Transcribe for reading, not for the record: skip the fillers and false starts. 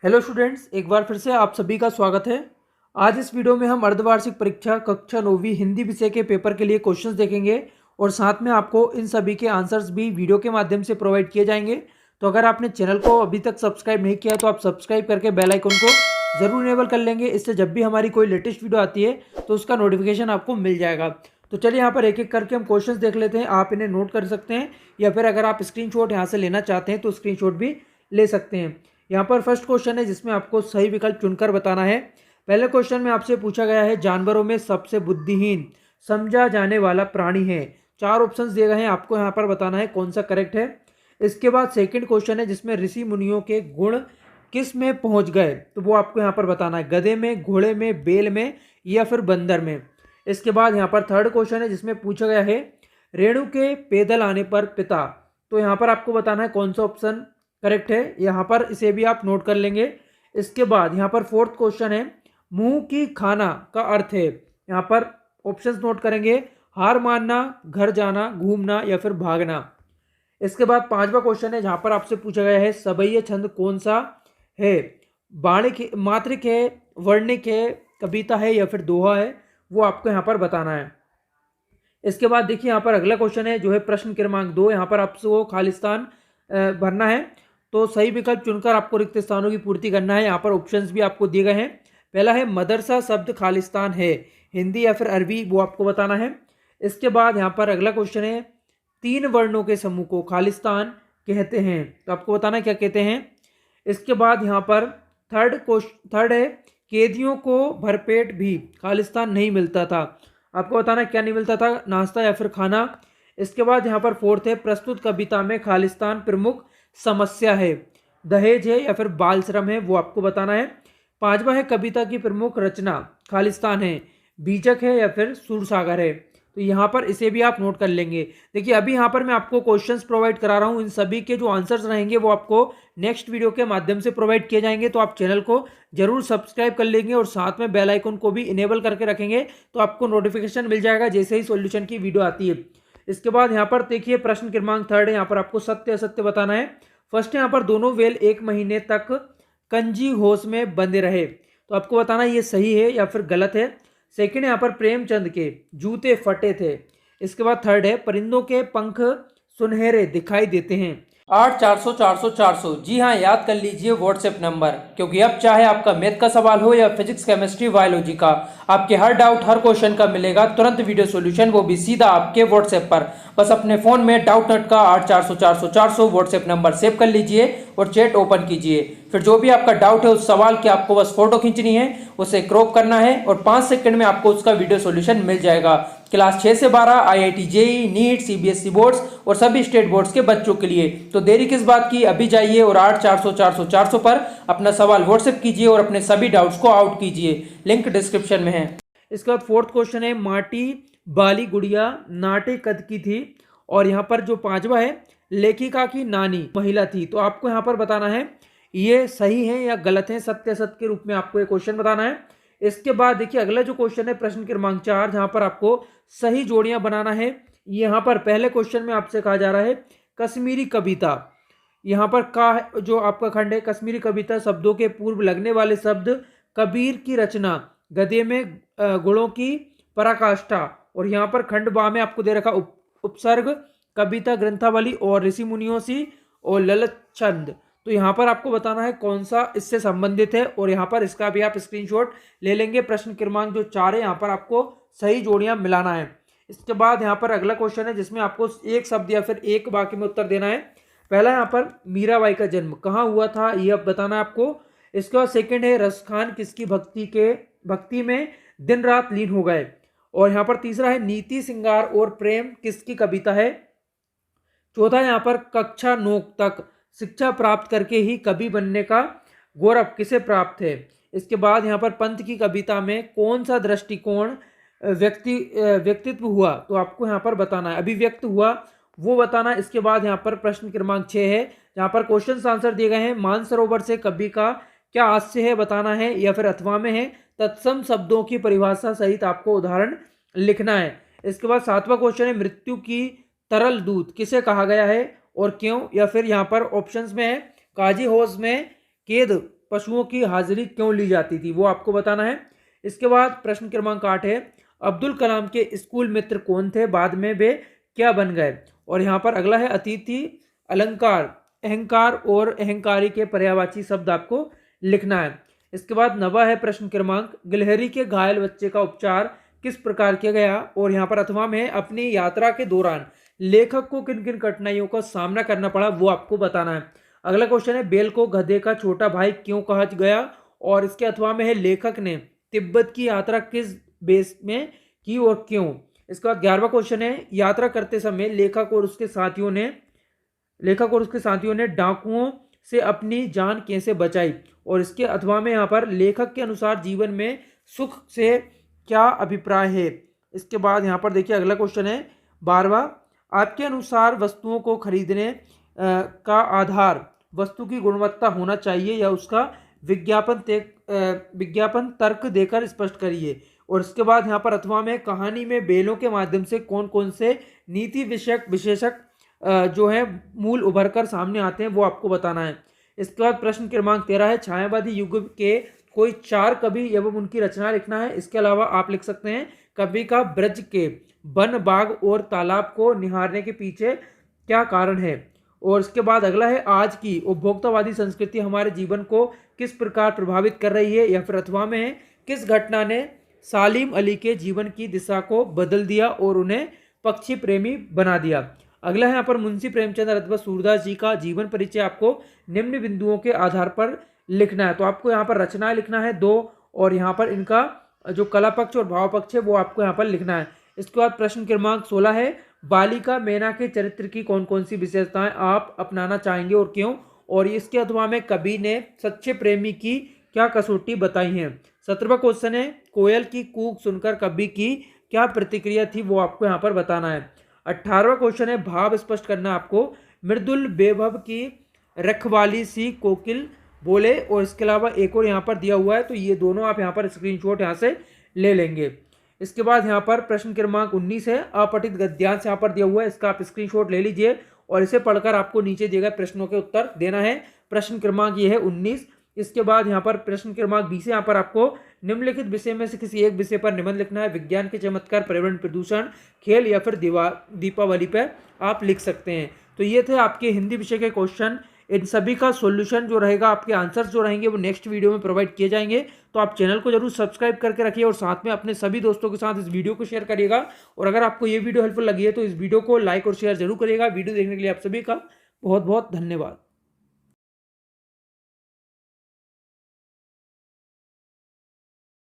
Hello students, एक बार फिर से आप सभी का स्वागत है। आज इस वीडियो में हम अर्धवार्षिक परीक्षा कक्षा 9वीं हिंदी विषय के पेपर के लिए क्वेश्चंस देखेंगे और साथ में आपको इन सभी के आंसर्स भी वीडियो के माध्यम से प्रोवाइड किए जाएंगे। तो अगर आपने चैनल को अभी तक सब्सक्राइब नहीं किया तो आप सब्सक्राइब करके बेल आइकन को जरूर इनेबल कर लेंगे। इससे जब भी हमारी कोई लेटेस्ट वीडियो आती है तो उसका नोटिफिकेशन आपको मिल जाएगा। तो चलिए यहाँ पर एक एक करके हम क्वेश्चंस देख लेते हैं। आप इन्हें नोट कर सकते हैं या फिर अगर आप स्क्रीनशॉट यहाँ से लेना चाहते हैं तो स्क्रीनशॉट भी ले सकते हैं। यहाँ पर फर्स्ट क्वेश्चन है जिसमें आपको सही विकल्प चुनकर बताना है। पहले क्वेश्चन में आपसे पूछा गया है जानवरों में सबसे बुद्धिहीन समझा जाने वाला प्राणी है। चार ऑप्शंस दिए गए हैं, आपको यहाँ पर बताना है कौन सा करेक्ट है। इसके बाद सेकंड क्वेश्चन है जिसमें ऋषि मुनियों के गुण किस में पहुंच गए, तो वो आपको यहाँ पर बताना है, गधे में, घोड़े में, बैल में या फिर बंदर में। इसके बाद यहाँ पर थर्ड क्वेश्चन है जिसमें पूछा गया है रेणु के पैदल आने पर पिता, तो यहाँ पर आपको बताना है कौन सा ऑप्शन करेक्ट है। यहाँ पर इसे भी आप नोट कर लेंगे। इसके बाद यहाँ पर फोर्थ क्वेश्चन है मुंह की खाना का अर्थ है। यहाँ पर ऑप्शंस नोट करेंगे, हार मानना, घर जाना, घूमना या फिर भागना। इसके बाद पांचवा क्वेश्चन है जहाँ पर आपसे पूछा गया है सबैय छंद कौन सा है, बाणिक है, मात्रिक है, वर्णिक है, कविता है या फिर दोहा है, वो आपको यहाँ पर बताना है। इसके बाद देखिए यहाँ पर अगला क्वेश्चन है जो है प्रश्न क्रमांक 2। यहाँ पर आपको खालिस्तान भरना है, तो सही विकल्प चुनकर आपको रिक्त स्थानों की पूर्ति करना है। यहाँ पर ऑप्शंस भी आपको दिए गए हैं। पहला है मदरसा शब्द खालिस्तान है हिंदी या फिर अरबी, वो आपको बताना है। इसके बाद यहाँ पर अगला क्वेश्चन है तीन वर्णों के समूह को खालिस्तान कहते हैं, तो आपको बताना है क्या कहते हैं। इसके बाद यहाँ पर थर्ड है कैदियों को भरपेट भी खालिस्तान नहीं मिलता था, आपको बताना है क्या नहीं मिलता था, नाश्ता या फिर खाना। इसके बाद यहाँ पर फोर्थ है प्रस्तुत कविता में खालिस्तान प्रमुख समस्या है, दहेज है या फिर बाल श्रम है, वो आपको बताना है। पांचवा है कविता की प्रमुख रचना खालिस्तान है, बीजक है या फिर सूरसागर है, तो यहाँ पर इसे भी आप नोट कर लेंगे। देखिए अभी यहाँ पर मैं आपको क्वेश्चंस प्रोवाइड करा रहा हूँ, इन सभी के जो आंसर्स रहेंगे वो आपको नेक्स्ट वीडियो के माध्यम से प्रोवाइड किए जाएंगे। तो आप चैनल को जरूर सब्सक्राइब कर लेंगे और साथ में बेल आइकन को भी इनेबल करके रखेंगे, तो आपको नोटिफिकेशन मिल जाएगा जैसे ही सॉल्यूशन की वीडियो आती है। इसके बाद यहाँ पर देखिए प्रश्न क्रमांक थर्ड है, यहाँ पर आपको सत्य असत्य बताना है। फर्स्ट यहाँ पर दोनों वेल 1 महीने तक कंजी होश में बंधे रहे, तो आपको बताना ये सही है या फिर गलत है। सेकंड यहाँ पर प्रेमचंद के जूते फटे थे। इसके बाद थर्ड है परिंदों के पंख सुनहरे दिखाई देते हैं। 8400 जी हाँ, याद कर लीजिए व्हाट्सएप नंबर, क्योंकि अब चाहे आपका मैथ का सवाल हो या फिजिक्स, केमिस्ट्री, बायोलॉजी का, आपके हर डाउट हर क्वेश्चन का मिलेगा तुरंत वीडियो सॉल्यूशन, वो भी सीधा आपके व्हाट्सएप पर। बस अपने फोन में डाउट नट का 8400 व्हाट्सएप नंबर सेव कर लीजिए और चैट ओपन कीजिए। फिर जो भी आपका डाउट है उस सवाल की आपको बस फोटो खींचनी है, उसे क्रॉप करना है और 5 सेकंड में आपको उसका वीडियो सॉल्यूशन मिल जाएगा। क्लास 6 से 12 IIT JEE NEET CBSE boards और सभी स्टेट बोर्ड्स के बच्चों के लिए। तो देरी किस बात की, अभी जाइए और 8400 पर अपना सवाल व्हाट्सएप कीजिए और अपने सभी डाउट्स को आउट कीजिए, लिंक डिस्क्रिप्शन में है। इसके बाद फोर्थ क्वेश्चन है माटी बाली गुड़िया नाटे कद की थी, और यहाँ पर जो पांचवा है लेखिका की नानी महिला थी, तो आपको यहाँ पर बताना है ये सही है या गलत है, सत्य असत्य के रूप में आपको ये क्वेश्चन बताना है। इसके बाद देखिए अगला जो क्वेश्चन है प्रश्न क्रमांक 4, जहां पर आपको सही जोड़ियां बनाना है। यहाँ पर पहले क्वेश्चन में आपसे कहा जा रहा है कश्मीरी कविता, यहाँ पर का जो आपका खंड है कश्मीरी कविता शब्दों के पूर्व लगने वाले शब्द कबीर की रचना, गधे में गुणों की पराकाष्ठा, और यहाँ पर खंड बा में आपको दे रखा उपसर्ग, कविता ग्रंथावली और ऋषि मुनियों सी और ललित छंद। तो यहाँ पर आपको बताना है कौन सा इससे संबंधित है, और यहाँ पर इसका भी आप स्क्रीनशॉट ले लेंगे। प्रश्न क्रमांक जो 4 है यहाँ पर आपको सही जोड़ियां मिलाना है। इसके बाद यहाँ पर अगला क्वेश्चन है जिसमें आपको एक शब्द या फिर एक वाक्य में उत्तर देना है। पहला यहाँ पर मीराबाई का जन्म कहाँ हुआ था, ये अब बताना है आपको। इसके बाद सेकंड है रसखान किसकी भक्ति में दिन रात लीन हो गए, और यहाँ पर तीसरा है नीति श्रृंगार और प्रेम किसकी कविता है। चौथा यहाँ पर कक्षा 9 तक शिक्षा प्राप्त करके ही कवि बनने का गौरव किसे प्राप्त है। इसके बाद यहाँ पर पंत की कविता में कौन सा दृष्टिकोण व्यक्तित्व हुआ, तो आपको यहाँ पर बताना है, अभिव्यक्त हुआ वो बताना। इसके बाद यहाँ पर प्रश्न क्रमांक 6 है, जहाँ पर क्वेश्चन आंसर दिए गए हैं। मानसरोवर से कवि का क्या आशय है बताना है या फिर अथवा में है, तत्सम शब्दों की परिभाषा सहित आपको उदाहरण लिखना है। इसके बाद 7वां क्वेश्चन है मृत्यु की तरल दूत किसे कहा गया है और क्यों, या फिर यहाँ पर ऑप्शंस में है काजी होश में कैद पशुओं की हाजिरी क्यों ली जाती थी, वो आपको बताना है। इसके बाद प्रश्न क्रमांक 8 है, अब्दुल कलाम के स्कूल मित्र कौन थे, बाद में वे क्या बन गए। और यहाँ पर अगला है अतिथि अलंकार, अहंकार और अहंकारी के पर्यायवाची शब्द आपको लिखना है। इसके बाद 9वां है प्रश्न क्रमांक, गिलहरी के घायल बच्चे का उपचार किस प्रकार किया गया। और यहाँ पर अथवा में अपनी यात्रा के दौरान लेखक को किन किन कठिनाइयों का सामना करना पड़ा, वो आपको बताना है। अगला क्वेश्चन है, बेल को गधे का छोटा भाई क्यों कहा गया। और इसके अथवा में है, लेखक ने तिब्बत की यात्रा किस बेस में की और क्यों। इसके बाद 11वां क्वेश्चन है, यात्रा करते समय लेखक और उसके साथियों ने डाकुओं से अपनी जान कैसे बचाई। और इसके अथवा में यहाँ पर लेखक के अनुसार जीवन में सुख से क्या अभिप्राय है। इसके बाद यहाँ पर देखिए अगला क्वेश्चन है 12वां, आपके अनुसार वस्तुओं को खरीदने का आधार वस्तु की गुणवत्ता होना चाहिए या उसका विज्ञापन तर्क देकर स्पष्ट करिए। और इसके बाद यहाँ पर अथवा में कहानी में बेलों के माध्यम से कौन कौन से नीति विषयक विशेषक जो है मूल उभर कर सामने आते हैं, वो आपको बताना है। इसके बाद प्रश्न क्रमांक 13 है, छायावादी युग के कोई 4 कवि एवं उनकी रचना लिखना है। इसके अलावा आप लिख सकते हैं, कवि का ब्रज के वन बाग और तालाब को निहारने के पीछे क्या कारण है। और इसके बाद अगला है, आज की उपभोक्तावादी संस्कृति हमारे जीवन को किस प्रकार प्रभावित कर रही है। या फिर अथवा में है, किस घटना ने सालिम अली के जीवन की दिशा को बदल दिया और उन्हें पक्षी प्रेमी बना दिया। अगला है यहाँ पर, मुंशी प्रेमचंद अथवा सूरदास जी का जीवन परिचय आपको निम्न बिंदुओं के आधार पर लिखना है। तो आपको यहाँ पर रचनाएं लिखना है 2, और यहाँ पर इनका जो कला पक्ष और भाव पक्ष है वो आपको यहाँ पर लिखना है। इसके बाद प्रश्न क्रमांक 16 है, बालिका मैना के चरित्र की कौन कौन सी विशेषताएं आप अपनाना चाहेंगे और क्यों। और इसके अथवा में कवि ने सच्चे प्रेमी की क्या कसौटी बताई है। 17वां क्वेश्चन है, कोयल की कूक सुनकर कवि की क्या प्रतिक्रिया थी, वो आपको यहाँ पर बताना है। 18वां क्वेश्चन है, भाव स्पष्ट करना आपको, मृदुल बेभव की रखवाली सी कोकिल बोले। और इसके अलावा एक और यहाँ पर दिया हुआ है, तो ये दोनों आप यहाँ पर स्क्रीनशॉट यहाँ से ले लेंगे। इसके बाद यहाँ पर प्रश्न क्रमांक 19 है, अपठित गद्यांश यहाँ पर दिया हुआ है, इसका आप स्क्रीनशॉट ले लीजिए और इसे पढ़कर आपको नीचे दिए गए प्रश्नों के उत्तर देना है। प्रश्न क्रमांक ये है 19। इसके बाद यहाँ पर प्रश्न क्रमांक 20 है, यहाँ पर आपको निम्नलिखित विषय में से किसी एक विषय पर निबंध लिखना है। विज्ञान के चमत्कार, पर्यावरण प्रदूषण, खेल या फिर दीपावली पर आप लिख सकते हैं। तो ये थे आपके हिंदी विषय के क्वेश्चन। इन सभी का सॉल्यूशन जो रहेगा, आपके आंसर्स जो रहेंगे वो नेक्स्ट वीडियो में प्रोवाइड किए जाएंगे। तो आप चैनल को जरूर सब्सक्राइब करके रखिए और साथ में अपने सभी दोस्तों के साथ इस वीडियो को शेयर करिएगा। और अगर आपको ये वीडियो हेल्पफुल लगी है तो इस वीडियो को लाइक और शेयर जरूर करिएगा। वीडियो देखने के लिए आप सभी का बहुत बहुत धन्यवाद।